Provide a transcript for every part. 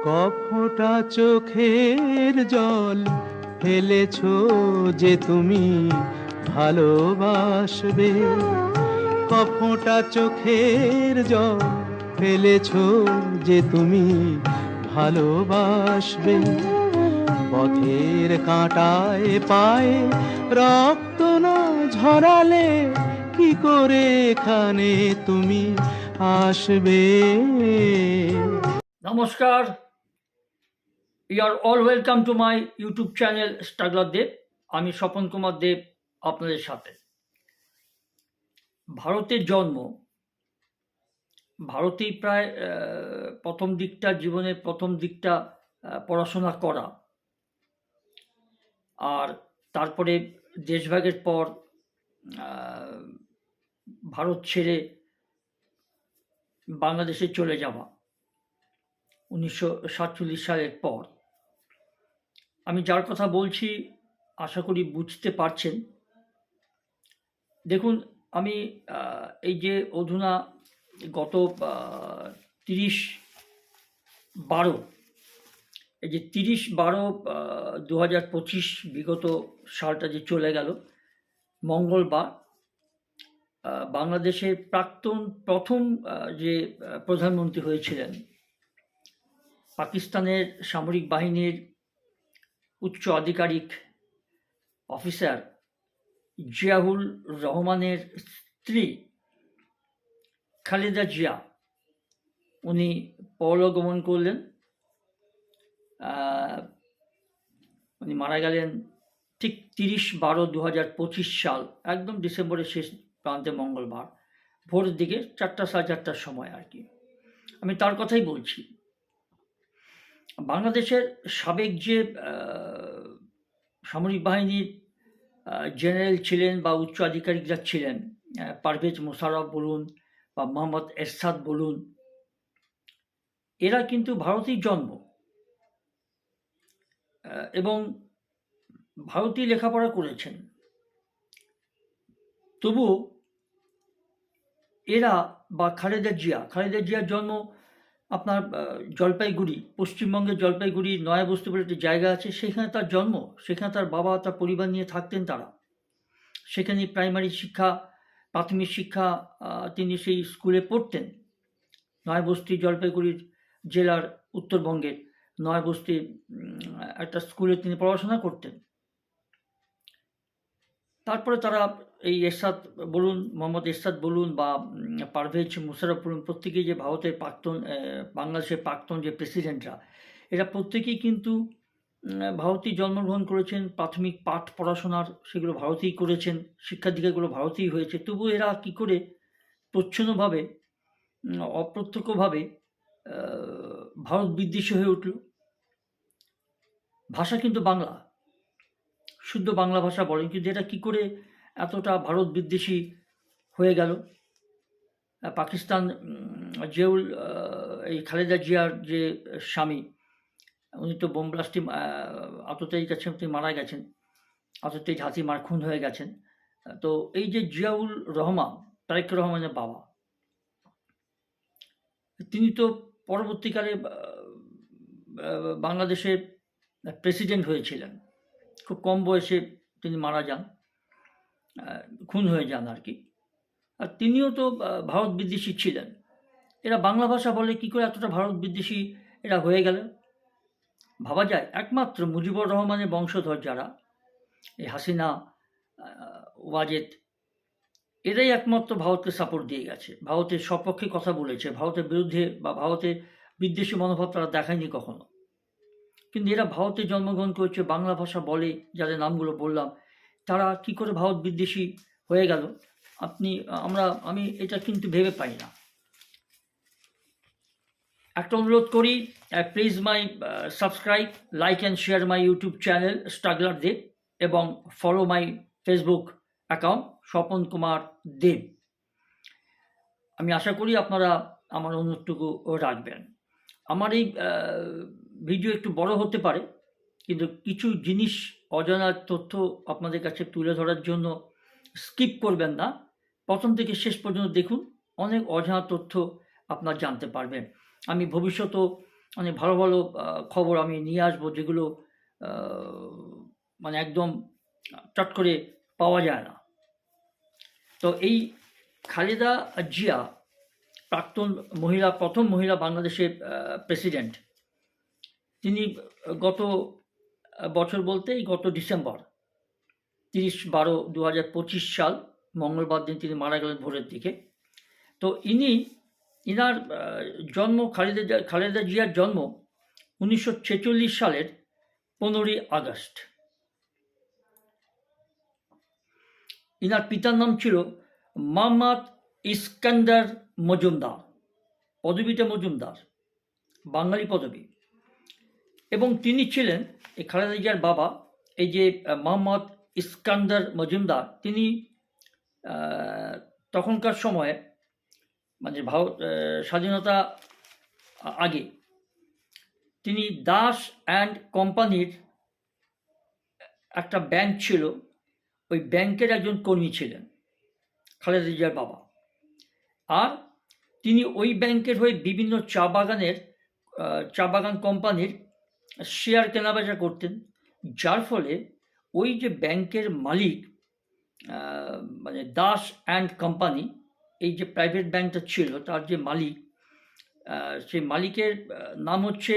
কফোঁটা চোখের জল ফেলেছো যে তুমি ভালোবাসবে। কফোঁটা চোখের জল ফেলেছো যে তুমি ভালোবাসবে। পথের কাঁটায় পায়ে রক্ত না ঝরালে কি করে এখানে তুমি আসবে? নমস্কার, you are all welcome to my YouTube channel struggler Dev. আমি স্বপন কুমার দেব আপনাদের সাথে। ভারতের জন্ম, ভারতেই প্রায় প্রথম দিকটা জীবনের প্রথম দিকটা পড়াশোনা করা, আর তারপরে দেশভাগের পর ভারত ছেড়ে বাংলাদেশে চলে যাওয়া 1947 সালের পর। আমি যার কথা বলছি আশা করি বুঝতে পারছেন। দেখুন, আমি এই যে অধুনা গত 30/12 এই যে 30/12/2025 বিগত সালটা যে চলে গেল, মঙ্গলবার বাংলাদেশের প্রথম যে প্রধানমন্ত্রী হয়েছিলেন, পাকিস্তানের সামরিক বাহিনীর উচ্চ আধিকারিক অফিসার জিয়াউর রহমানের স্ত্রী খালেদা জিয়া উনি পরলোকগমন করলেন। উনি মারা গেলেন ঠিক 30/12/2025 সাল, একদম ডিসেম্বরের শেষ প্রান্তে মঙ্গলবার ভোরের দিকে 4টা সাড়ে 4টার সময় আর কি। আমি তার কথাই বলছি। বাংলাদেশের সাবেক যে সামরিক বাহিনীর জেনারেল ছিলেন বা উচ্চ আধিকারিকরা ছিলেন, পারভেজ মোশাররফ বলুন বা মোহাম্মদ এরশাদ বলুন, এরা কিন্তু ভারতেই জন্ম এবং ভারতেই লেখাপড়া করেছেন। তবুও এরা বা খালেদা জিয়ার জন্ম আপনার জলপাইগুড়ি, পশ্চিমবঙ্গের জলপাইগুড়ির নয়াবস্তি বলে একটি জায়গা আছে, সেখানে তার জন্ম। সেখানে তার বাবা তার পরিবার নিয়ে থাকতেন তারা। সেখানে প্রাইমারি শিক্ষা, প্রাথমিক শিক্ষা তিনি সেই স্কুলে পড়তেন। নয়াবস্তি জলপাইগুড়ির জেলার উত্তরবঙ্গের নয়াবস্তি একটা স্কুলে তিনি পড়াশোনা করতেন। তারপরে তারা এই এরশাদ বলুন, মোহাম্মদ এরশাদ বলুন বা পারভেজ মোশাররফ বলুন, প্রত্যেকেই যে ভারতের বাংলাদেশের প্রাক্তন যে প্রেসিডেন্টরা, এরা প্রত্যেকেই কিন্তু ভারতেই জন্মগ্রহণ করেছেন। প্রাথমিক পাঠ পড়াশোনার সেগুলো ভারতেই করেছেন, শিক্ষা দীক্ষাগুলো ভারতেই হয়েছে। তবু এরা কী করে প্রচ্ছন্নভাবে, অপ্রত্যক্ষভাবে ভারত বিদ্বেষী হয়ে উঠল? ভাষা কিন্তু বাংলা, শুদ্ধ বাংলা ভাষা বলেন, কিন্তু এটা কী করে এতটা ভারত বিদ্বেষী হয়ে গেল? পাকিস্তান এই খালেদা জিয়ার যে স্বামী, উনি তো বোম ব্লাস্টে আততায়ীর কাছে তিনি মারা গেছেন, আততায়ী হাতি মার খুন হয়ে গেছেন। তো এই যে জিয়াউর রহমান, তারেক রহমানের বাবা, তিনি তো পরবর্তীকালে বাংলাদেশের প্রেসিডেন্ট হয়েছিলেন। খুব কম বয়সে তিনি মারা যান, খুন হয়ে যান আর কি। আর তিনিও তো ভারত বিদ্বেষী ছিলেন। এরা বাংলা ভাষা বলে, কী করে এতটা ভারত বিদ্বেষী এরা হয়ে গেল? ভাবা যায় একমাত্র মুজিবুর রহমানের বংশধর যারা, এই হাসিনা, ওয়াজেদ, এরাই একমাত্র ভারতকে সাপোর্ট দিয়ে গেছে, ভারতের সপক্ষে কথা বলেছে, ভারতের বিরুদ্ধে বা ভারতের বিদ্বেষী মনোভাব তারা দেখায়নি কখনো। কিন্তু এরা ভারতে জন্মগ্রহণ করেছে, বাংলা ভাষা বলে, যাদের নামগুলো বললাম, তারা কি করে ভারত বিদ্বেষী হয়ে গেল আমি এটা কিন্তু ভেবে পাই না। একটা অনুরোধ করি, please my subscribe, like and share my YouTube channel struggler Dev এবং follow my Facebook account Swapan Kumar Dev. আমি আশা করি আপনারা আমার অনুরোধটুকু রাখবেন। আমার এই ভিডিও একটু বড় হতে পারে, কিন্তু কিছু জিনিস, অজানা তথ্য আপনাদের কাছে তুলে ধরার জন্য স্কিপ করবেন না, প্রথম থেকে শেষ পর্যন্ত দেখুন। অনেক অজানা তথ্য আপনারা জানতে পারবেন। আমি ভবিষ্যতেও অনেক ভালো ভালো খবর আমি নিয়ে আসবো, যেগুলো মানে একদম চট করে পাওয়া যায় না। তো এই খালেদা জিয়া প্রাক্তন মহিলা, প্রথম মহিলা বাংলাদেশের প্রেসিডেন্ট। তিনি গত বছর বলতে এই গত ডিসেম্বর 30/12/2025 সাল মঙ্গলবার দিন তিনি মারা গেলেন ভোরের দিকে। তো ইনার জন্ম, খালেদা জিয়ার জন্ম 1946 সালের 15ই আগস্ট। ইনার পিতার নাম ছিল মোহাম্মদ ইস্কান্দার মজুমদার, পদবীটা মজুমদার, বাঙালি পদবী। এবং তিনি ছিলেন, এই খালেদা জিয়ার বাবা, এই যে মোহাম্মদ ইস্কান্দার মজুমদার, তিনি তখনকার সময়ে মানে ভারত স্বাধীনতা আগে তিনি দাস অ্যান্ড কোম্পানির একটা ব্যাংক ছিল, ওই ব্যাংকের একজন কর্মী ছিলেন খালেদা জিয়ার বাবা। আর তিনি ওই ব্যাংকের হয়ে বিভিন্ন চা বাগান কোম্পানির শেয়ার কেনাবেচা করতেন, যার ফলে ওই যে ব্যাংকের মালিক মানে দাস অ্যান্ড কোম্পানি, এই যে প্রাইভেট ব্যাংকটা ছিল, তার যে মালিক, সেই মালিকের নাম হচ্ছে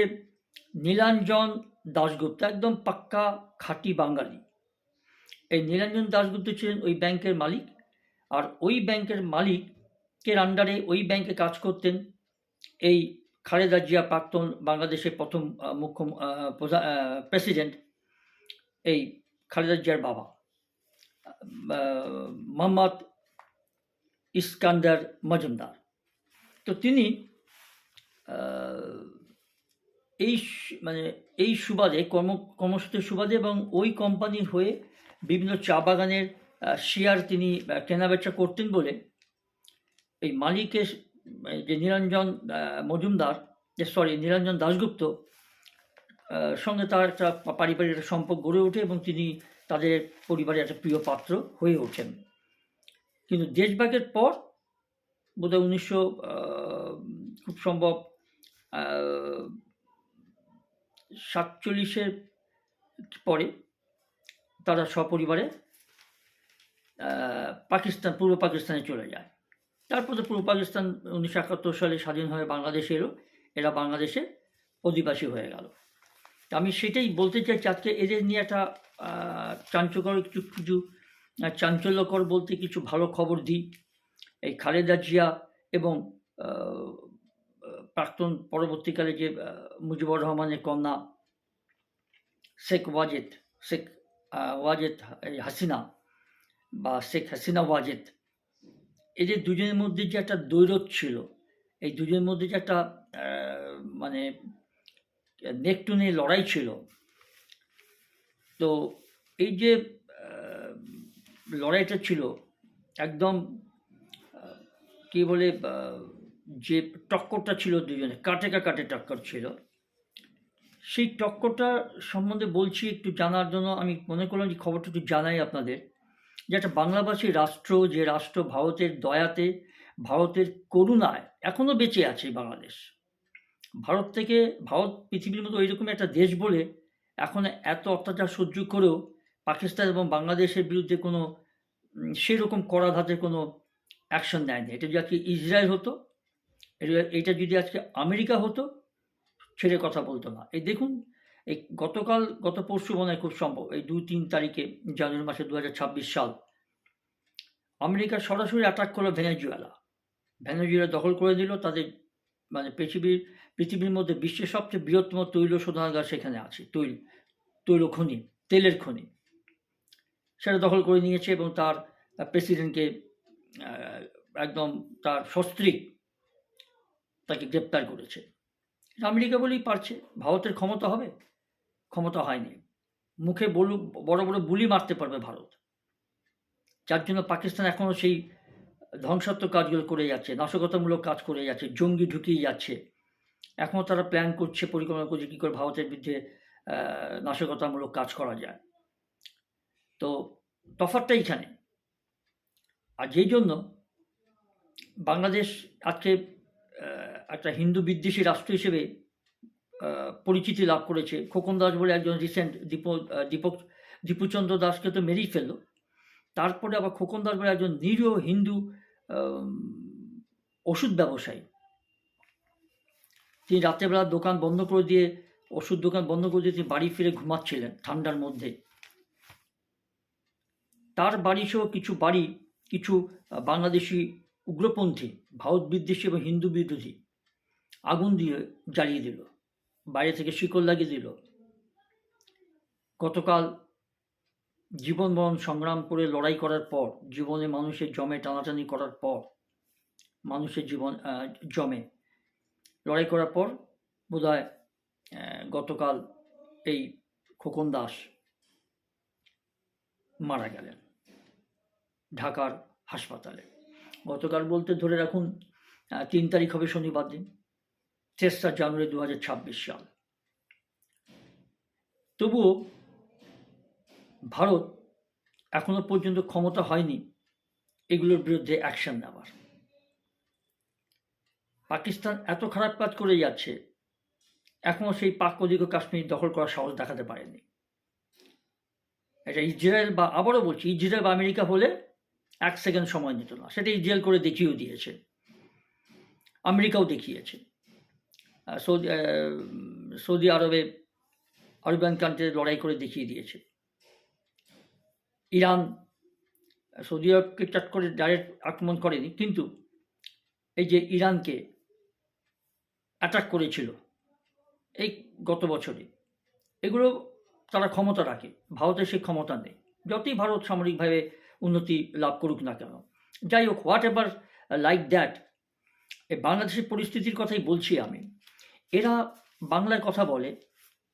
নীলাঞ্জন দাশগুপ্ত, একদম পাক্কা খাঁটি বাঙালি। এই নীলাঞ্জন দাশগুপ্ত ছিলেন ওই ব্যাংকের মালিক। আর ওই ব্যাংকের মালিকের আন্ডারে ওই ব্যাংকে কাজ করতেন এই খালেদা জিয়া, প্রাক্তন বাংলাদেশের প্রথম প্রেসিডেন্ট, এই খালেদা জিয়ার বাবা মোহাম্মদ ইস্কান্দার মজুমদার। তো তিনি এই সুবাদে, কর্মসূচির সুবাদে এবং ওই কোম্পানির হয়ে বিভিন্ন চা বাগানের শেয়ার তিনি কেনাবেচা করতেন বলে এই মালিকের যে নীলাঞ্জন দাশগুপ্ত সঙ্গে তার একটা পারিবারিক একটা সম্পর্ক গড়ে ওঠে এবং তিনি তাদের পরিবারের একটা প্রিয় পাত্র হয়ে ওঠেন। কিন্তু দেশভাগের পর বোধহয় খুব সম্ভব 47-এর পরে তারা সপরিবারে পূর্ব পাকিস্তানে চলে যায়। তারপর তো পূর্ব পাকিস্তান 1971 সালে স্বাধীন হয়ে বাংলাদেশে এলো, এরা বাংলাদেশে অধিবাসী হয়ে গেল। আমি সেটাই বলতে চাইছি, আজকে এদের নিয়ে একটা চাঞ্চল্যকর বলতে কিছু ভালো খবর দিই। এই খালেদা জিয়া এবং প্রাক্তন পরবর্তীকালে যে মুজিবুর রহমানের কন্যা শেখ ওয়াজেদ হাসিনা বা শেখ হাসিনা ওয়াজেদ, এদের দুজনের মধ্যে যে একটা দ্বৈরথ ছিল, এই দুজনের মধ্যে যে একটা মানে নেকটুনে লড়াই ছিল। তো এই যে লড়াইটা ছিল একদম কি বলে, যে টক্করটা ছিল দুজনে কাটে টক্কর ছিল, সেই টক্করটা সম্বন্ধে বলছি একটু জানার জন্য। আমি মনে করলাম যে খবরটা একটু জানাই আপনাদের, যে একটা বাংলাভাষী রাষ্ট্র, যে রাষ্ট্র ভারতের দয়াতে, ভারতের করুণায় এখনও বেঁচে আছে বাংলাদেশ। ভারত পৃথিবীর মতো ওইরকম একটা দেশ বলে এখন এত অত্যাচার সহ্য করেও পাকিস্তান এবং বাংলাদেশের বিরুদ্ধে কোনো সেরকম কড়া ধাঁচের কোনো অ্যাকশন নেয়নি। এটা যদি আজকে ইসরায়েল হতো, এটা যদি আজকে আমেরিকা হতো, ছেড়ে কথা বলতো না। এই দেখুন, এই গত পরশু মনে হয় খুব সম্ভব, এই 2-3 তারিখে জানুয়ারি মাসে 2026 সাল, আমেরিকা সরাসরি অ্যাটাক করলো ভেনেজুয়েলা দখল করে দিল। তাদের মানে পৃথিবীর মধ্যে বিশ্বের সবচেয়ে বৃহত্তম তৈল শোধনাগার সেখানে আছে, তৈল খনি, তেলের খনি, সেটা দখল করে নিয়েছে এবং তার প্রেসিডেন্টকে একদম তার সস্ত্রীক তাকে গ্রেপ্তার করেছে। আমেরিকা বলেই পারছে। ভারতের ক্ষমতা হবে? ক্ষমতা হয়নি। মুখে বড় বড় বুলি মারতে পারবে ভারত, যার জন্য পাকিস্তান এখনও সেই ধ্বংসাত্মক কাজগুলো করে যাচ্ছে, নাশকতামূলক কাজ করে যাচ্ছে, জঙ্গি ঢুকিয়ে যাচ্ছে। এখনও তারা প্ল্যান করছে, পরিকল্পনা করছে কী করে ভারতের বিরুদ্ধে নাশকতামূলক কাজ করা যায়। তো তফাৎটা এইখানে। আর যেই জন্য বাংলাদেশ আজকে একটা হিন্দু বিদ্বেষী রাষ্ট্র হিসেবে পরিচিতি লাভ করেছে। খোকন দাস বলে একজন রিসেন্ট দীপুচন্দ্র দাসকে তো মেরেই ফেললো। তারপরে আবার খোকন দাস বলে একজন নিরীহ হিন্দু ওষুধ ব্যবসায়ী, তিনি রাত্রেবেলা দোকান বন্ধ করে দিয়ে, ওষুধ দোকান বন্ধ করে দিয়ে তিনি বাড়ি ফিরে ঘুমাচ্ছিলেন ঠান্ডার মধ্যে। তার বাড়ি সহ কিছু বাংলাদেশি উগ্রপন্থী, ভারত বিদ্বেষী এবং হিন্দু বিরোধী আগুন দিয়ে জ্বালিয়ে দিল, বাইরে থেকে শিকল লাগিয়ে দিল। গতকাল জীবন মরণ সংগ্রাম করে লড়াই করার পর, জীবনে মানুষের জমে টানাটানি করার পর, মানুষের জীবন জমে লড়াই করার পর বোধহয় গতকাল এই খোকন দাস মারা গেলেন ঢাকার হাসপাতালে। গতকাল বলতে ধরে রাখুন 3 তারিখ হবে শনিবার দিন, 3রা জানুয়ারি 2026 সাল। তবুও ভারত এখনো পর্যন্ত ক্ষমতা হয়নি এগুলোর বিরুদ্ধে অ্যাকশন নেওয়ার। পাকিস্তান এত খারাপ কাজ করে যাচ্ছে, এখনো সেই পাক অধিকৃত কাশ্মীর দখল করার সাহস দেখাতে পারেনি। এটা ইসরায়েল বা, আবারও বলছি, ইসরায়েল বা আমেরিকা হলে 1 সেকেন্ড সময় নিত না। সেটা ইসরায়েল করে দেখিয়েও দিয়েছে, আমেরিকাও দেখিয়েছে। সৌদি আরবিয়ান কান্ট্রি লড়াই করে দেখিয়ে দিয়েছে। ইরান সৌদি আরবকে চট করে ডাইরেক্ট আক্রমণ করেনি, কিন্তু এই যে ইরানকে অ্যাটাক করেছিল এই গত বছরে, এগুলো তারা ক্ষমতা রাখে, ভারতের সেই ক্ষমতা নেই। যতই ভারত সামরিকভাবে উন্নতি লাভ করুক না কেন, যাই হোক, হোয়াট এভার লাইক দ্যাট, এই বাংলাদেশের পরিস্থিতির কথাই বলছি আমি। এরা বাংলায় কথা বলে,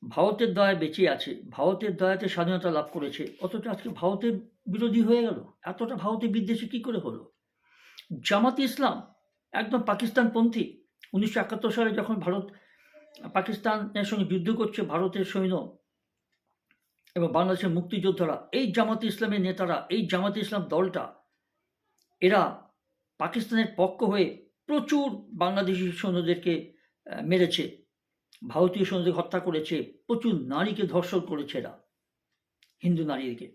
ভারতের দয়ায় বেঁচে আছে, ভারতের দয়াতে স্বাধীনতা লাভ করেছে, অথচ আজকে ভারতের বিরোধী হয়ে গেল। এতটা ভারতের বিদ্বেষী কী করে হলো? জামাত ইসলাম একদম পাকিস্তানপন্থী। 1971 সালে যখন ভারত পাকিস্তানের সঙ্গে যুদ্ধ করছে, ভারতের সৈন্য এবং বাংলাদেশের মুক্তিযোদ্ধারা, এই জামাত ইসলামের নেতারা, এই জামাত ইসলাম দলটা, এরা পাকিস্তানের পক্ষ হয়ে প্রচুর বাংলাদেশি সৈন্যদেরকে মেরেছে, ভারতীয় সৈন্যদের হত্যা করেছে, প্রচুর নারীকে ধর্ষণ করেছে এরা, হিন্দু নারীকে।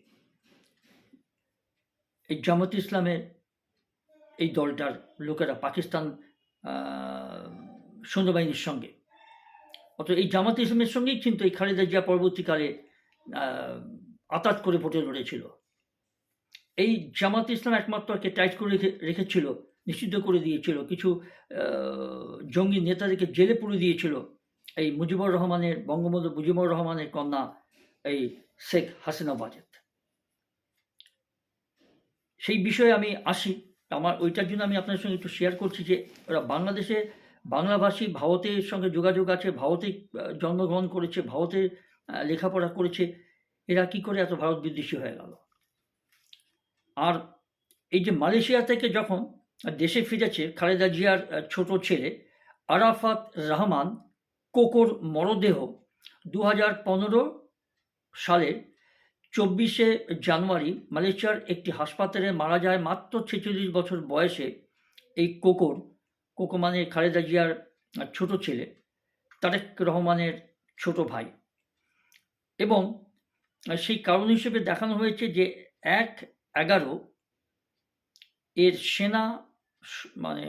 এই জামাত ইসলামের এই দলটার লোকেরা পাকিস্তান সৈন্যবাহিনীর সঙ্গে, অথচ এই জামাত ইসলামের সঙ্গেই কিন্তু এই খালেদা জিয়া পরবর্তীকালে আতাত করে ভোটে লড়েছিল। এই জামাত ইসলাম একমাত্রকে টাইট করে রেখেছিল, নিষিদ্ধ করে দিয়েছিল, কিছু জঙ্গি নেতাদেরকে জেলে পুরে দিয়েছিল এই বঙ্গবন্ধু মুজিবুর রহমানের কন্যা এই শেখ হাসিনা বাজেদ। সেই বিষয়ে আমি আসি, আমার ওইটার জন্য আমি আপনাদের সঙ্গে একটু শেয়ার করছি যে ওরা বাংলাদেশে বাংলাভাষী, ভারতের সঙ্গে যোগাযোগ আছে, ভারতে জন্মগ্রহণ করেছে, ভারতে লেখাপড়া করেছে, এরা কি করে এত ভারত বিদ্বেষী হয়ে গেল? আর এই যে মালয়েশিয়া থেকে যখন দেশে ফিরেছে খালেদা জিয়ার ছোট ছেলে আরাফাত রহমান কোকোর মরদেহ 2015 সালের 24শে জানুয়ারি মালয়েশিয়ার একটি হাসপাতালে মারা যায় মাত্র 46 বছর বয়সে এই কোকো মানে খালেদা জিয়ার ছোট ছেলে, তারেক রহমানের ছোট ভাই। এবং সেই কারণ হিসেবে দেখানো হয়েছে যে 1/11 এর সেনা মানে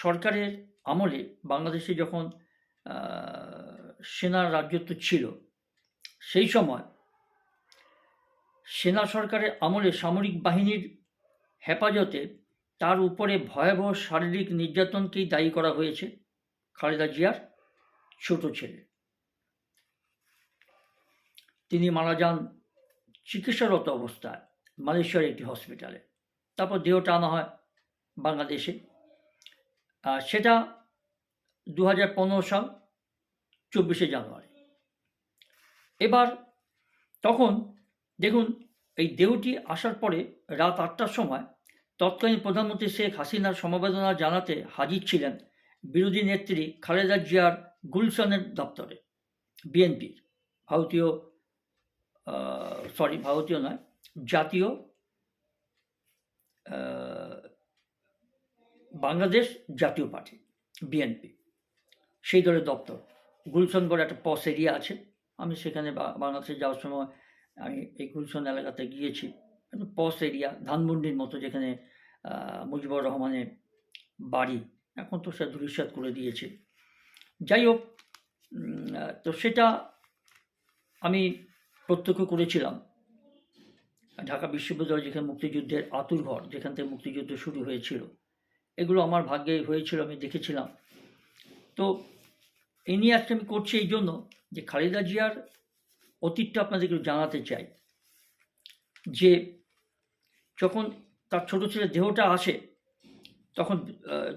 সরকারের আমলে, বাংলাদেশে যখন সেনার রাজত্ব ছিল, সেই সময় সেনা সরকারের আমলে সামরিক বাহিনীর হেফাজতে তার উপরে ভয়াবহ শারীরিক নির্যাতনকেই দায়ী করা হয়েছে খালেদা জিয়ার ছোট ছেলে। তিনি মারা যান চিকিৎসারত অবস্থায় মালয়েশিয়ার একটি হসপিটালে। তারপর দেহটা আনা হয় বাংলাদেশে, সেটা 2015 সাল 24শে জানুয়ারি। এবার তখন দেখুন, এই দেহটি আসার পরে রাত 8টার সময় তৎকালীন প্রধানমন্ত্রী শেখ হাসিনার সমবেদনা জানাতে হাজির ছিলেন বিরোধী নেত্রী খালেদা জিয়ার গুলশানের দপ্তরে। বিএনপির জাতীয় বাংলাদেশ জাতীয় পার্টি, বিএনপি, সেই দলের দপ্তর। গুলশন বলে একটা পস এরিয়া আছে। আমি সেখানে বাংলাদেশে যাওয়ার সময় আমি এই গুলশন এলাকাতে গিয়েছি। একটা পস এরিয়া, ধানমন্ডির মতো, যেখানে মুজিবুর রহমানের বাড়ি। এখন তো সে ধূলিসাৎ করে দিয়েছে। যাই হোক, তো সেটা আমি প্রত্যক্ষ করেছিলাম। ঢাকা বিশ্ববিদ্যালয়, যেখানে মুক্তিযুদ্ধের আঁতুড়ঘর, যেখান থেকে মুক্তিযুদ্ধ শুরু হয়েছিল, এগুলো আমার ভাগ্যে হয়েছিল, আমি দেখেছিলাম। তো এই নিয়ে আজকে আমি করছি এই জন্য যে খালেদা জিয়ার অতীতটা আপনাদেরকে জানাতে চাই। যে যখন তার ছোট ছেলের দেহটা আসে, তখন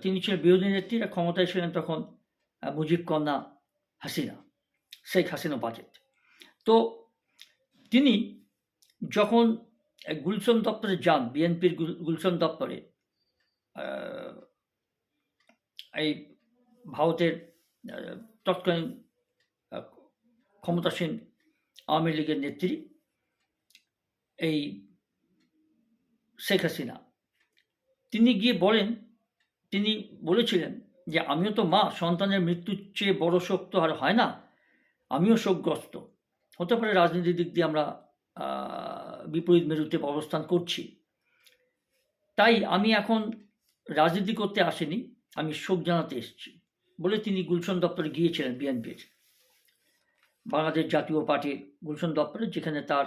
তিনি ছিলেন বিরোধী নেত্রী, আর ক্ষমতায় ছিলেন তখন মুজিব কন্যা হাসিনা, শেখ হাসিনা বাজেট। তো তিনি যখন গুলশন দপ্তরে যান, বিএনপির গুলশন দপ্তরে, এই ভারতের তৎকালীন ক্ষমতাসীন আওয়ামী লীগের নেত্রী এই শেখ হাসিনা, তিনি গিয়ে তিনি বলেছিলেন যে আমিও তো মা, সন্তানের মৃত্যুর চেয়ে বড় শোক তো আর হয় না, আমিও শোকগ্রস্ত। হতে পারে রাজনীতির দিক দিয়ে আমরা বিপরীত মেরুতে অবস্থান করছি, তাই আমি এখন রাজনীতি করতে আসিনি, আমি শোক জানাতে এসেছি বলে তিনি গুলশন দপ্তরে গিয়েছিলেন, বিএনপির বাংলাদেশ জাতীয় পার্টির গুলশন দপ্তরে, যেখানে তার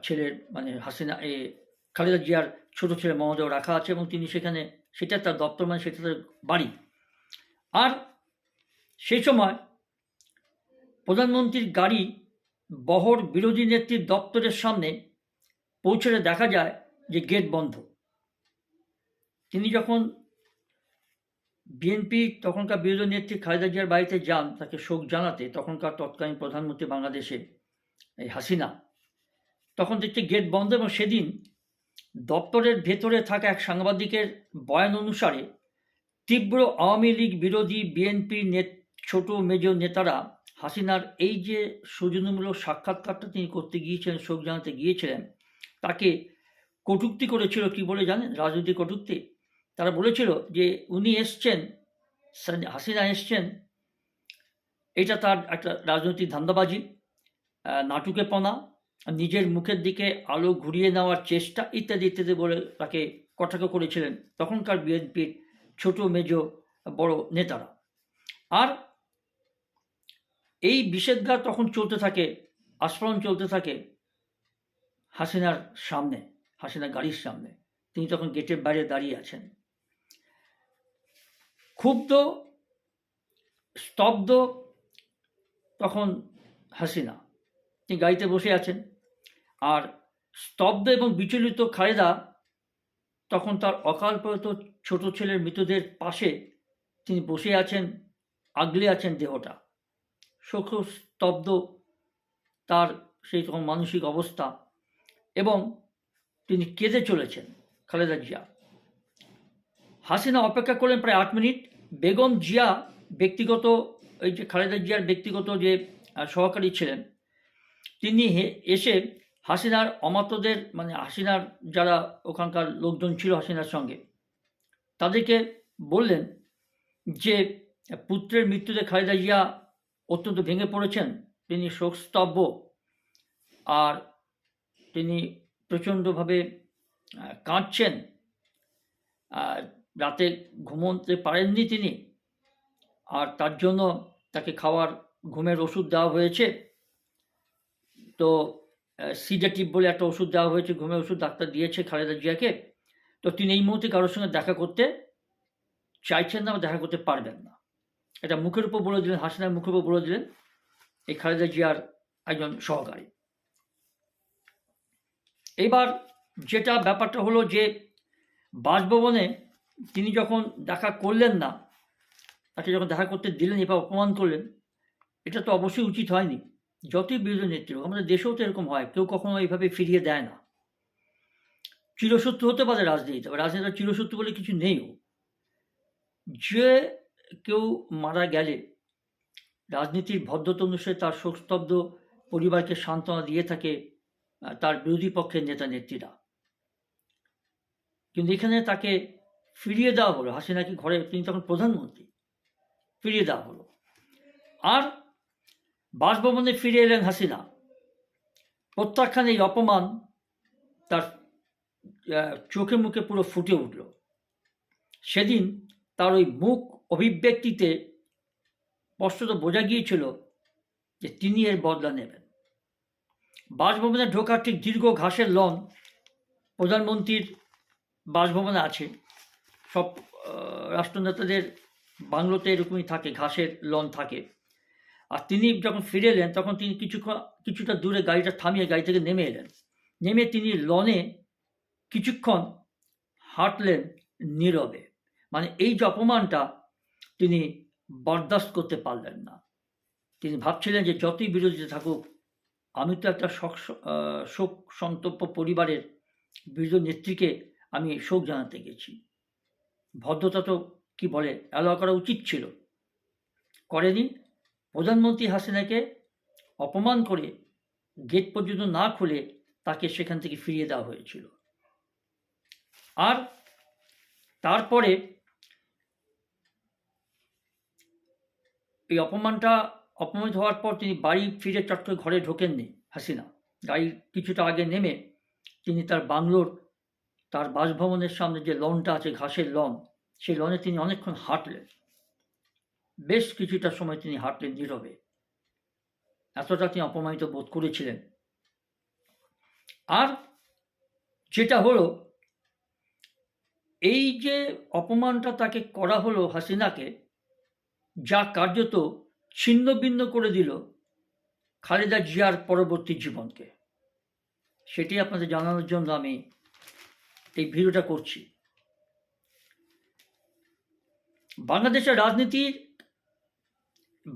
ছেলের মানে খালেদা জিয়ার ছোট ছেলে মহোদয় রাখা আছে, এবং তিনি সেখানে, সেটা তার দপ্তর, মানে সেটা তার বাড়ি। আর সেই সময় প্রধানমন্ত্রীর গাড়ি বহর বিরোধী নেত্রীর দপ্তরের সামনে পৌঁছলে দেখা যায় যে গেট বন্ধ। তিনি যখন বিএনপি তখনকার বিরোধী নেত্রী খালেদা জিয়ার বাড়িতে যান তাকে শোক জানাতে, তখনকার তৎকালীন প্রধানমন্ত্রী বাংলাদেশে এই হাসিনা, তখন দেখতে গেট বন্ধ। এবং সেদিন দপ্তরের ভেতরে থাকা এক সাংবাদিকের বয়ান অনুসারে তীব্র আওয়ামী লীগ বিরোধী বিএনপির ছোট মেজ নেতারা হাসিনার এই যে সৌজন্যমূলক সাক্ষাৎকারটা তিনি করতে গিয়েছিলেন, শোক জানাতে গিয়েছিলেন, তাকে কটূক্তি করেছিল। কি বলে জানেন? রাজনৈতিক কটূক্তি। তারা বলেছিল যে উনি এসছেন, হাসিনা এসছেন, এটা তার একটা রাজনৈতিক ধান্দাবাজি, নাটুকেপনা, নিজের মুখের দিকে আলো ঘুরিয়ে নেওয়ার চেষ্টা, ইত্যাদি ইত্যাদি বলে তাকে কটাক্ষ করেছিলেন তখনকার বিএনপির ছোট মেজ বড় নেতারা। আর এই বিষেধগার তখন চলতে থাকে, আস্ফালন চলতে থাকে হাসিনার সামনে, হাসিনার গাড়ির সামনে। তিনি তখন গেটের বাইরে দাঁড়িয়ে আছেন, ক্ষুব্ধ, স্তব্ধ তখন হাসিনা। তিনি গাড়িতে বসে আছেন, আর স্তব্ধ এবং বিচলিত খালেদা তখন তার অকালপ্রয়াত ছোট ছেলের মৃতদের পাশে তিনি বসে আছেন, আগলে আছেন দেহটা। শোক স্তব্ধ তার সেই তখন মানসিক অবস্থা, এবং তিনি কেঁদে চলেছেন খালেদা জিয়া। হাসিনা অপেক্ষা করলেন প্রায় 8 মিনিট। বেগম জিয়া ব্যক্তিগত, এই যে খালেদা জিয়ার ব্যক্তিগত যে সহকারী ছিলেন, তিনি এসে হাসিনার অমাত্যদের, মানে হাসিনার যারা ওখানকার লোকজন ছিল হাসিনার সঙ্গে, তাদেরকে বললেন যে পুত্রের মৃত্যুতে খালেদা জিয়া অত্যন্ত ভেঙে পড়েছেন, তিনি শোকস্তব্ধ, আর তিনি প্রচণ্ডভাবে কাঁদছেন, আর রাতে ঘুমোতে পারেননি তিনি, আর তার জন্য তাকে ঘুমের ওষুধ দেওয়া হয়েছে। তো সিডেটিভ বলে একটা ওষুধ দেওয়া হয়েছে, ঘুমের ওষুধ ডাক্তার দিয়েছে খালেদা জিয়াকে। তো তিনি এই মুহূর্তে কারোর সঙ্গে দেখা করতে চাইছেন না বা দেখা করতে পারবেন না, এটা মুখের উপর বলে দিলেন, হাসিনার মুখের উপর বলে দিলেন এই খালেদা জিয়ার একজন সহকারী। এবার যেটা ব্যাপারটা হলো যে বাসভবনে তিনি যখন দেখা করলেন না, তাকে যখন দেখা করতে দিলেন, এবার অপমান করলেন, এটা তো অবশ্যই উচিত হয়নি। যতই বিরোধী নেত্রী হোক, আমাদের দেশেও তো এরকম হয়, কেউ কখনো এইভাবে ফিরিয়ে দেয় না। চিরশত্রু হতে পারে রাজনীতি, রাজনীতির চিরশত্রু বলে কিছু নেইও। যে কেউ মারা গেলে রাজনীতির ভদ্রতা অনুসারে তার শোকস্তব্ধ পরিবারকে সান্ত্বনা দিয়ে থাকে তার বিরোধী পক্ষের নেতা নেত্রীরা, কিন্তু এখানে তাকে ফিরিয়ে দেওয়া হলো। হাসিনাকে ঘরে, তিনি তখন প্রধানমন্ত্রী, ফিরিয়ে দেওয়া হলো। আর বাসভবনে ফিরে এলেন হাসিনা। প্রত্যাখ্যান এই অপমান তার চোখে মুখে পুরো ফুটে উঠল। সেদিন তার ওই মুখ অভিব্যক্তিতে স্পষ্টত বোঝা গিয়েছিল যে তিনি এর বদলা নেবেন। বাসভবনে ঢোকার ঠিক দীর্ঘ ঘাসের লন প্রধানমন্ত্রীর বাসভবনে আছে। সব রাষ্ট্রনেতাদের বাংলোতে এরকমই থাকে, ঘাসের লন থাকে। আর তিনি যখন ফিরে এলেন তখন তিনি কিছুটা দূরে গাড়িটা থামিয়ে গাড়ি থেকে নেমে এলেন। নেমে তিনি লনে কিছুক্ষণ হাঁটলেন নীরবে। মানে এই যে অপমানটা তিনি বরদাস্ত করতে পারলেন না। তিনি ভাবছিলেন যে যতই বিরোধিতা থাকুক, আমি তো একটা শোক সন্তপ্ত পরিবারের বিরোধী নেত্রীকে আমি শোক জানাতে গেছি। ভদ্রতা তো কি বলে অ্যালাউ করা উচিত ছিল, করেনি। প্রধানমন্ত্রী হাসিনাকে অপমান করে গেট পর্যন্ত না খুলে তাকে সেখান থেকে ফিরিয়ে দেওয়া হয়েছিল। আর তারপরে এই অপমানিত হওয়ার পর তিনি বাড়ি ফিরে চট করে ঘরে ঢোকেননি হাসিনা। গাড়ির কিছুটা আগে নেমে তিনি তার বাংলোর, তার বাসভবনের সামনে যে লনটা আছে, ঘাসের লন, সেই লনে তিনি অনেকক্ষণ হাঁটলেন। বেশ কিছুটা সময় তিনি হাঁটলেন নীরবে। এতটা তিনি অপমানিত বোধ করেছিলেন। আর যেটা হলো, এই যে অপমানটা তাকে করা হলো হাসিনাকে, যা কার্যত ছিন্ন ভিন্ন করে দিল খালেদা জিয়ার পরবর্তী জীবনকে, সেটি আপনাদের জানানোর জন্য আমি এই ভিডিওটা করছি।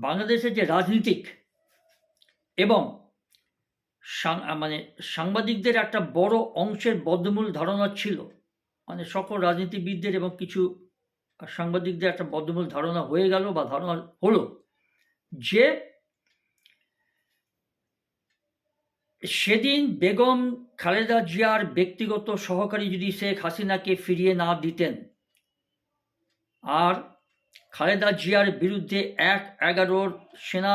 বাংলাদেশের যে রাজনীতিক এবং সাংবাদিকদের একটা বড় অংশের বদ্ধমূল ধারণা ছিল, মানে সকল রাজনীতিবিদদের এবং কিছু সাংবাদিকদের একটা বদ্ধমূল ধারণা হয়ে গেল বা ধারণা হলো যে সেদিন বেগম খালেদা জিয়ার ব্যক্তিগত সহকারী যদি শেখ হাসিনাকে ফিরিয়ে না দিতেন, আর খালেদা জিয়ার বিরুদ্ধে ১/১১ সেনা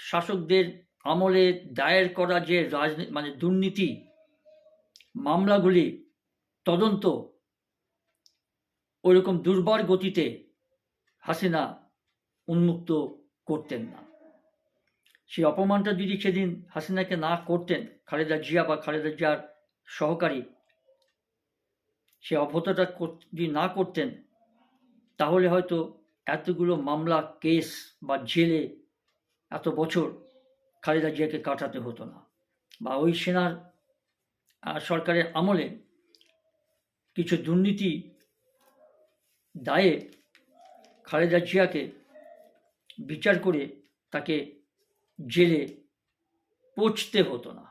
শাসকদের আমলে দায়ের করা যে দুর্নীতি মামলাগুলি তদন্ত ওইরকম দুর্বার গতিতে হাসিনা উন্মুক্ত করতেন না। সেই অপমানটা যদি সেদিন হাসিনাকে না করতেন খালেদা জিয়া বা খালেদা জিয়ার সহকারী, সে অভ্যতাটা যদি না করতেন, তাহলে হয়তো এতগুলো মামলা, কেস বা জেলে এত বছর খালেদা জিয়াকে কাটাতে হতো না। বা ওই সেনার সরকারের আমলে কিছু দুর্নীতি দায়ে খালেদা জিয়াকে বিচার করে তাকে জেলে পচতে হতো না।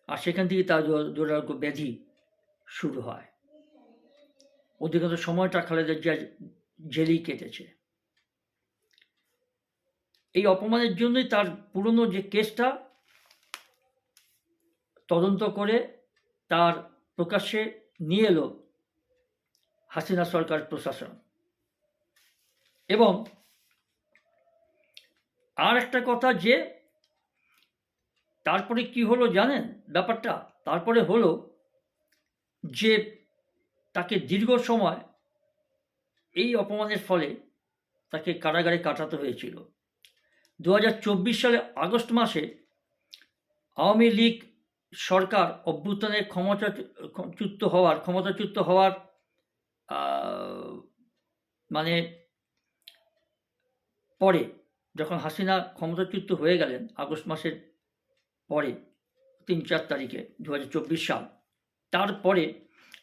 আর সেখান থেকে তার দুরারোগ্য ব্যাধি শুরু হয়। অধিকাংশ সময়টা খালেদা জিয়া জেলেই কেটেছে। এই অপমানের জন্যই তার পুরনো যে কেসটা তদন্ত করে তার প্রকাশ্যে নিয়ে এলো হাসিনা সরকার প্রশাসন। এবং আর একটা কথা, যে তারপরে কি হলো জানেন ব্যাপারটা? তারপরে হলো যে তাকে দীর্ঘ সময় এই অপমানের ফলে তাকে কারাগারে কাটাতে হয়েছিল। 2024 সালে আগস্ট মাসে আওয়ামী লীগ সরকার অভ্যুত্থানের ক্ষমতাচ্যুত হওয়ার পরে, যখন হাসিনা ক্ষমতাচ্যুত হয়ে গেলেন আগস্ট মাসের পরে 3-4 তারিখে 2024 সাল, তারপরে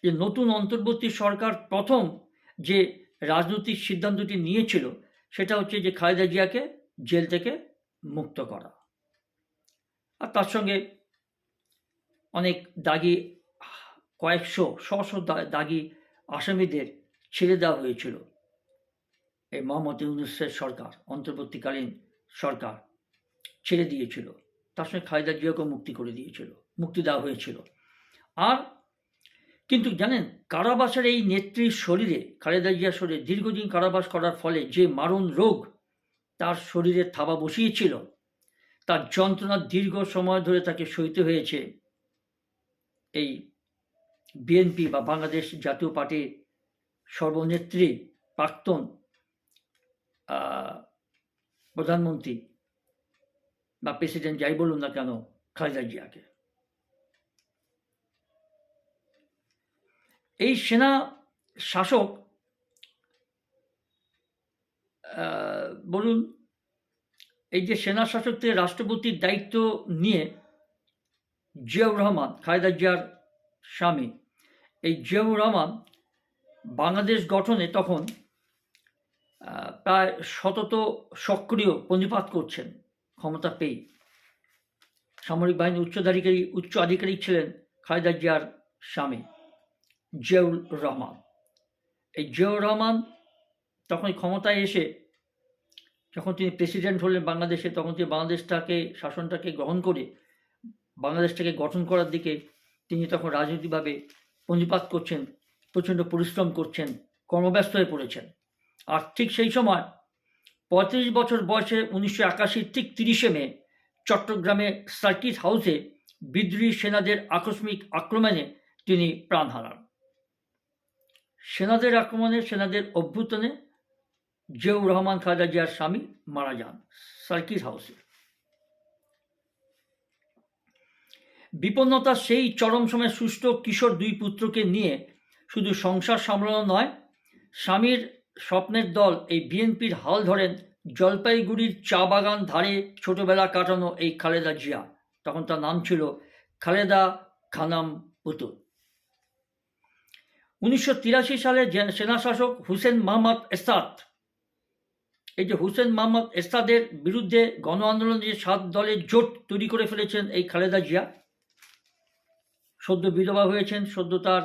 যে নতুন অন্তর্বর্তী সরকার প্রথম যে রাজনৈতিক সিদ্ধান্তটি নিয়েছিল সেটা হচ্ছে যে খালেদা জিয়াকে জেল থেকে মুক্ত করা। আর তার সঙ্গে অনেক দাগি, শত দাগি আসামিদের ছেড়ে দেওয়া হয়েছিল। এই মোহাম্মদ ইউনূসের সরকার, অন্তর্বর্তীকালীন সরকার ছেড়ে দিয়েছিল। তার সঙ্গে খালেদা জিয়াকে মুক্তি দেওয়া হয়েছিল। আর কিন্তু জানেন, কারাবাসের এই নেত্রীর শরীরে, খালেদা জিয়ার শরীরে দীর্ঘদিন কারাবাস করার ফলে যে মারণ রোগ তার শরীরে থাবা বসিয়েছিল, তার যন্ত্রণা দীর্ঘ সময় ধরে তাকে সইতে হয়েছে এই বিএনপি বা বাংলাদেশ জাতীয় পার্টির সর্বনেত্রী, প্রাক্তন প্রধানমন্ত্রী বা প্রেসিডেন্ট যাই বলুন না কেন, খালেদা জিয়াকে। এই সেনা শাসক বলুন, এই যে সেনা শাসক থেকে রাষ্ট্রপতির দায়িত্ব নিয়ে জিয়াউর রহমান, খালেদা জিয়ার স্বামী, এই জিয়াউর রহমান বাংলাদেশ গঠনে তখন প্রায় সতত সক্রিয় পণ্ডিপাত করছেন ক্ষমতা পেয়ে। সামরিক বাহিনীর উচ্চ আধিকারিক ছিলেন খালেদা জিয়ার স্বামী জিয়াউর রহমান। এই জিয়াউর রহমান তখন ক্ষমতায় এসে যখন তিনি প্রেসিডেন্ট হলেন বাংলাদেশে, তখন তিনি শাসনটাকে গ্রহণ করে বাংলাদেশটাকে গঠন করার দিকে তিনি তখন রাজনৈতিকভাবে পণ্ডিপাত করছেন, প্রচণ্ড পরিশ্রম করছেন, কর্মব্যস্ত হয়ে পড়েছেন। আর ঠিক সেই সময় 35 বছর বয়সে 1981 ঠিক 30শে মে চট্টগ্রামে সার্কিট হাউসে বিদ্রোহী সেনাদের আকস্মিক আক্রমণে তিনি প্রাণ হারান। সেনাদের অভ্যুত্থানে জিয়াউর রহমান খালেদা জিয়ার স্বামী মারা যান সার্কিট হাউসে। বিপন্নতার সেই চরম সময়ে সুস্থ কিশোর 2 পুত্রকে নিয়ে শুধু সংসার সামলানো নয়, স্বামীর স্বপ্নের দল এই বিএনপির হাল ধরেন জলপাইগুড়ির চা বাগান ধারে ছোটবেলা কাটানো এই খালেদা জিয়া। তখন তার নাম ছিল খালেদা খানম পুতুল। 1983 সালে সেনাশাসক হুসেন মোহাম্মদ এরশাদ, এই যে হুসেন মোহাম্মদ এরশাদের বিরুদ্ধে গণ আন্দোলনে যে 7 দলের জোট তৈরি করে ফেলেছেন এই খালেদা জিয়া, সদ্য বিধবা হয়েছেন, সদ্য তার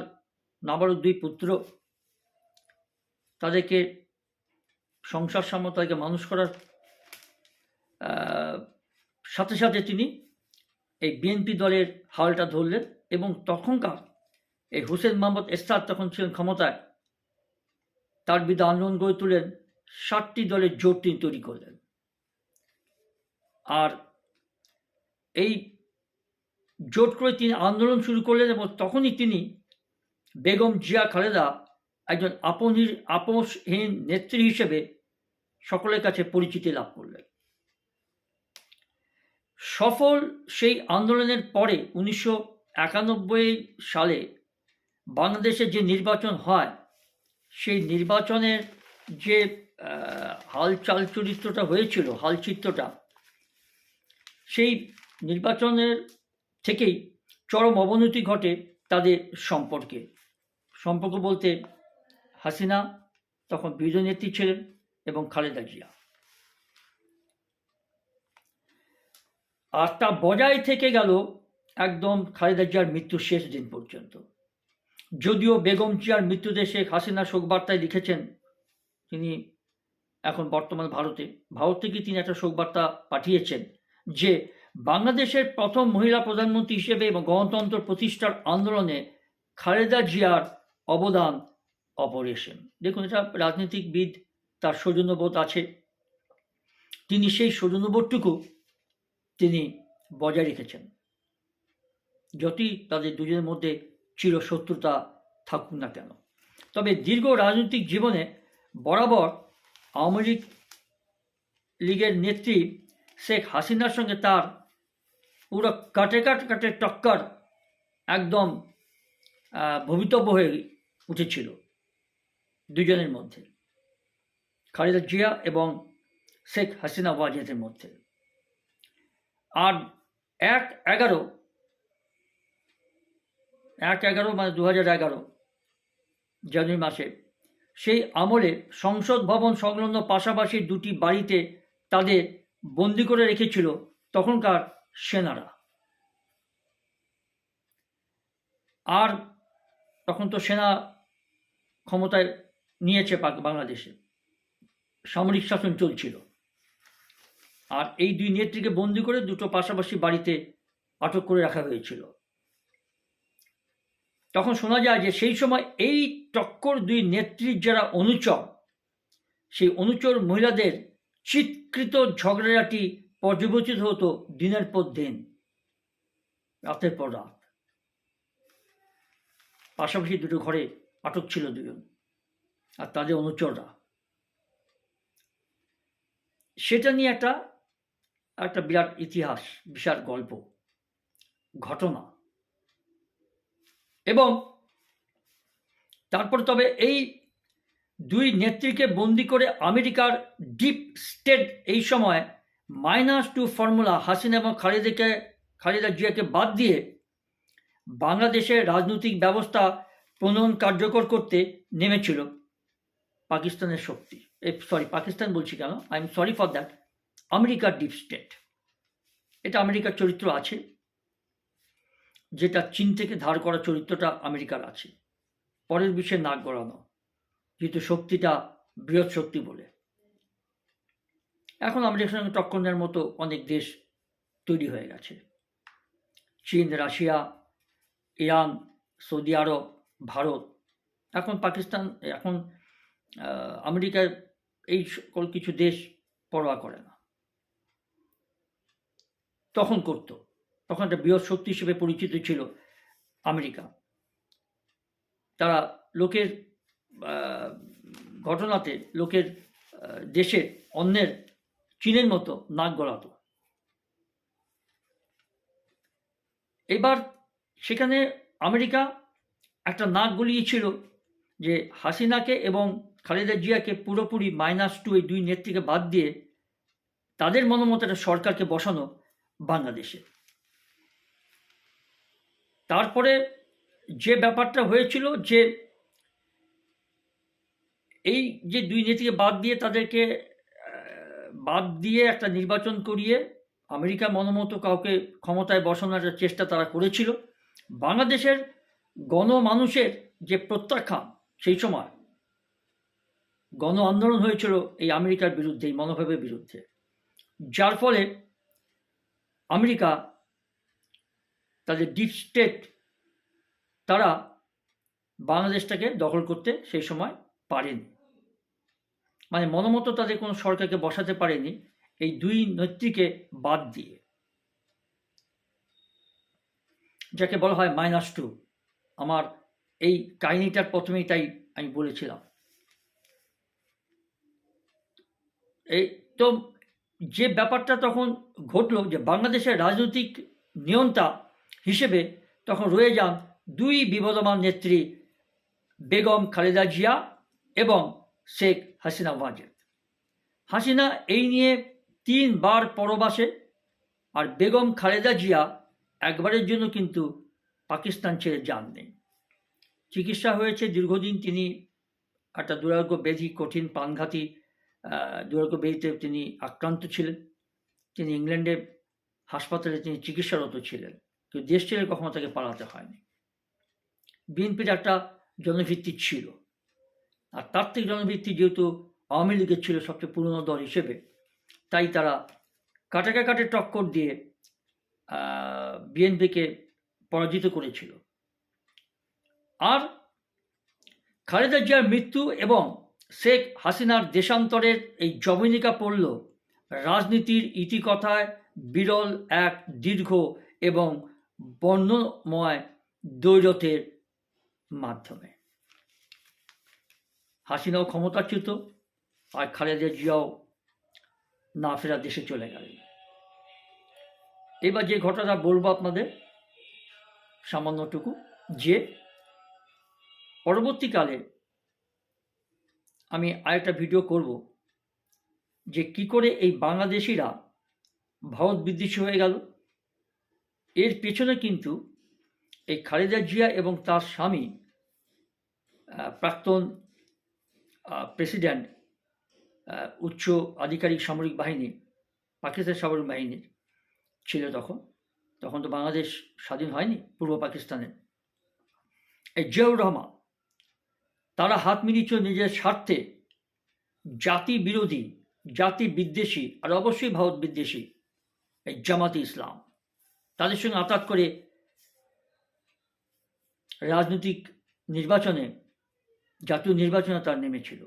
নাবালক 2 পুত্র, তাদেরকে সংসার সামনে তাদেরকে মানুষ করার সাথে সাথে তিনি এই বিএনপি দলের হালটা ধরলেন এবং তখনকার এই হুসেন মোহাম্মদ এরশাদ তখন ছিলেন ক্ষমতায়, তার বিরুদ্ধে আন্দোলন গড়ে তুলেন, 7টি দলের জোট তিনি তৈরি করলেন। আর এই জোট করে তিনি আন্দোলন শুরু করলেন এবং তখনই তিনি বেগম জিয়া খালেদা একজন আপোষহীন নেত্রী হিসেবে সকলের কাছে পরিচিতি লাভ করলেন। সফল সেই আন্দোলনের পরে 1991 সালে বাংলাদেশে যে নির্বাচন হয়, সেই নির্বাচনের যে হালচিত্রটা সেই নির্বাচনের থেকেই চরম অবনতি ঘটে তাদের সম্পর্ক বলতে হাসিনা তখন বিরোধী নেত্রী ছিলেন এবং খালেদা জিয়া। আর তা বজায় থেকে গেল একদম খালেদা জিয়ার মৃত্যুর শেষ দিন পর্যন্ত। যদিও বেগম জিয়ার মৃত্যুতে শেখ হাসিনা শোকবার্তায় লিখেছেন, তিনি এখন বর্তমান ভারত থেকে তিনি একটা শোকবার্তা পাঠিয়েছেন যে বাংলাদেশের প্রথম মহিলা প্রধানমন্ত্রী হিসেবে এবং গণতন্ত্র প্রতিষ্ঠার আন্দোলনে খালেদা জিয়ার অবদান অপরিসীম। দেখুন, এটা রাজনীতিকবিদ, তার সৌজন্যবোধ আছে, তিনি সেই সৌজন্যবোধটুকু তিনি বজায় রেখেছেন, যতই তাদের দুজনের মধ্যে চিরশত্রুতা থাকুক না কেন। তবে দীর্ঘ রাজনৈতিক জীবনে বরাবর আওয়ামী লীগের নেত্রী শেখ হাসিনার সঙ্গে তার পুরো কাটে টক্কর একদম ভবিতব্য হয়ে উঠেছিল দুজনের মধ্যে, খালেদা জিয়া এবং শেখ হাসিনা ওয়াজেদের মধ্যে। আর 1/11 মানে 2011 জানুয়ারি মাসে সেই আমলে সংসদ ভবন সংলগ্ন পাশাপাশি 2টি বাড়িতে তাদের বন্দি করে রেখেছিল তখনকার সেনারা। আর তখন তো সেনা ক্ষমতায় নিয়েছে বাংলাদেশে, সামরিক শাসন চলছিল। আর এই 2 নেত্রীকে বন্দি করে 2টো পাশাপাশি বাড়িতে আটক করে রাখা হয়েছিল। তখন শোনা যায় যে সেই সময় এই টক্কর 2 নেত্রীর যারা অনুচর, সেই অনুচর মহিলাদের চিৎকার অবিকৃত ঝগড়াঝাটি পর্যবেক্ষিত হতো দিনের পর দিন, রাতের পর রাত। পাশাপাশি দুটো ঘরে আটক ছিল দুজন, আর তাদের অনুচররা। সেটা নিয়ে একটা বিরাট ইতিহাস, বিশাল গল্প, ঘটনা। এবং তারপর তবে এই দুই নেত্রীকে বন্দি করে আমেরিকার ডিপ স্টেট এই সময় -2 ফর্মুলা হাসিনা এবং খালেদা জিয়াকে বাদ দিয়ে বাংলাদেশের রাজনৈতিক ব্যবস্থা প্রণয়ন কার্যকর করতে নেমেছিল পাকিস্তানের শক্তি। পাকিস্তান বলছি কেন, I am sorry for that, আমেরিকার ডিপ স্টেট। এটা আমেরিকার চরিত্র আছে, যেটা চীন থেকে ধার করা চরিত্রটা আমেরিকার আছে। পরের বিষয়ে নাক গলানো, যেহেতু শক্তিটা বৃহৎ শক্তি বলে। এখন আমেরিকার সঙ্গে টক্কর দেওয়ার মতো অনেক দেশ তৈরি হয়ে গেছে। চীন, রাশিয়া, ইরান, সৌদি আরব, ভারত। এখন পাকিস্তান, এখন আমেরিকার এই সকল কিছু দেশ পরোয়া করে না। তখন করত, তখন একটা বৃহৎ শক্তি হিসেবে পরিচিত ছিল আমেরিকা। তারা লোকের ঘটনাতে, লোকের দেশে অন্যের চীনের মতো নাক গলাতো। এবার সেখানে আমেরিকা একটা নাক গলিয়েছিল যে হাসিনাকে এবং খালেদা জিয়াকে পুরোপুরি -2 এই দুই নেত্রীকে বাদ দিয়ে তাদের মনোমত একটা সরকারকে বসানো বাংলাদেশে। তারপরে যে ব্যাপারটা হয়েছিল যে এই যে দুই নেত্রীকে বাদ দিয়ে, তাদেরকে বাদ দিয়ে একটা নির্বাচন করিয়ে আমেরিকার মনোমতো কাউকে ক্ষমতায় বসানোর একটা চেষ্টা তারা করেছিল। বাংলাদেশের গণমানুষের যে প্রত্যাখ্যান, সেই সময় গণ আন্দোলন হয়েছিল এই আমেরিকার বিরুদ্ধে, এই মনোভাবের বিরুদ্ধে, যার ফলে আমেরিকা তাদের ডিপ স্টেট, তারা বাংলাদেশটাকে দখল করতে সেই সময় পারেনি। মানে মনোমতো তাদের কোনো সরকারকে বসাতে পারেনি এই দুই নেত্রীকে বাদ দিয়ে, যাকে বলা হয় -2। আমার এই কাহিনীটার প্রথমেই তাই আমি বলেছিলাম। এই তো যে ব্যাপারটা তখন ঘটল, যে বাংলাদেশের রাজনৈতিক নিয়ন্তা হিসেবে তখন রয়ে যান দুই বিবদমান নেত্রী, বেগম খালেদা জিয়া এবং শেখ হাসিনা ওয়াজেদ। হাসিনা এই নিয়ে 3 বার পরবাসে, আর বেগম খালেদা জিয়া একবারের জন্য কিন্তু পাকিস্তান ছেড়ে যাননি। চিকিৎসা হয়েছে দীর্ঘদিন, তিনি একটা দুরারোগ্য ব্যাধি, কঠিন প্রাণঘাতী দুরারোগ্য ব্যাধিতে তিনি আক্রান্ত ছিলেন। তিনি ইংল্যান্ডে হাসপাতালে তিনি চিকিৎসারত ছিলেন, কিন্তু দেশ ছেড়ে কখনো তাকে পালাতে হয়নি। বিএনপির একটা জনভিত্তি ছিল, আর তার থেকে জনভিত্তি যেহেতু আওয়ামী লীগের ছিল সবচেয়ে পুরনো দল হিসেবে, তাই তারা কাটাকাটি টক্কর দিয়ে বিএনপিকে পরাজিত করেছিল। আর খালেদা জিয়ার মৃত্যু এবং শেখ হাসিনার দেশান্তরের এই জবনিকা পড়ল রাজনীতির ইতিকথায় বিরল এক দীর্ঘ এবং বর্ণময় দ্বৈরথের মাধ্যমে। হাসিনাও ক্ষমতাচ্যুত, আর খালেদা জিয়াও না ফেরা দেশে চলে গেলেন। এবার যে ঘটনা বলবো আপনাদের সামান্যটুকু, যে পরবর্তীকালে আমি আরেকটা ভিডিও করব যে কি করে এই বাংলাদেশিরা ভারত বিদ্বেষী হয়ে গেল। এর পেছনে কিন্তু এই খালেদা জিয়া এবং তার স্বামী, প্রাক্তন প্রেসিডেন্ট, উচ্চ আধিকারিক সামরিক বাহিনী, পাকিস্তান সামরিক বাহিনীর ছিল তখন তো বাংলাদেশ স্বাধীন হয়নি, পূর্ব পাকিস্তানে। এই জিয়াউর রহমান, তারা হাত মিলিয়েছিল নিজের স্বার্থে জাতি বিরোধী, জাতি বিদ্বেষী, আর অবশ্যই ভারত বিদ্বেষী এই জামাতে ইসলাম, তাদের সঙ্গে আঁতাত করে রাজনৈতিক নির্বাচনে, জাতীয় নির্বাচনে তার নেমেছিল।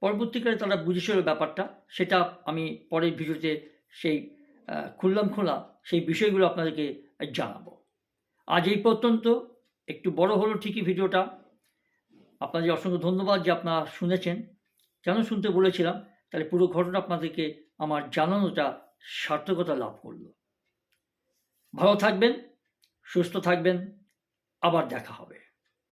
পরবর্তীকালে তারা বুঝেছিল ব্যাপারটা, সেটা আমি পরের ভিডিওতে সেই খোলা সেই বিষয়গুলো আপনাদেরকে জানাবো। আজ এই পর্যন্ত, একটু বড় হলো ঠিকই ভিডিওটা। আপনাদের অসংখ্য ধন্যবাদ যে আপনারা শুনেছেন। কেন শুনতে বলেছিলাম, তাহলে পুরো ঘটনা আপনাদেরকে আমার জানানোটা সার্থকতা লাভ করলো। ভালো থাকবেন, সুস্থ থাকবেন, আবার দেখা হবে।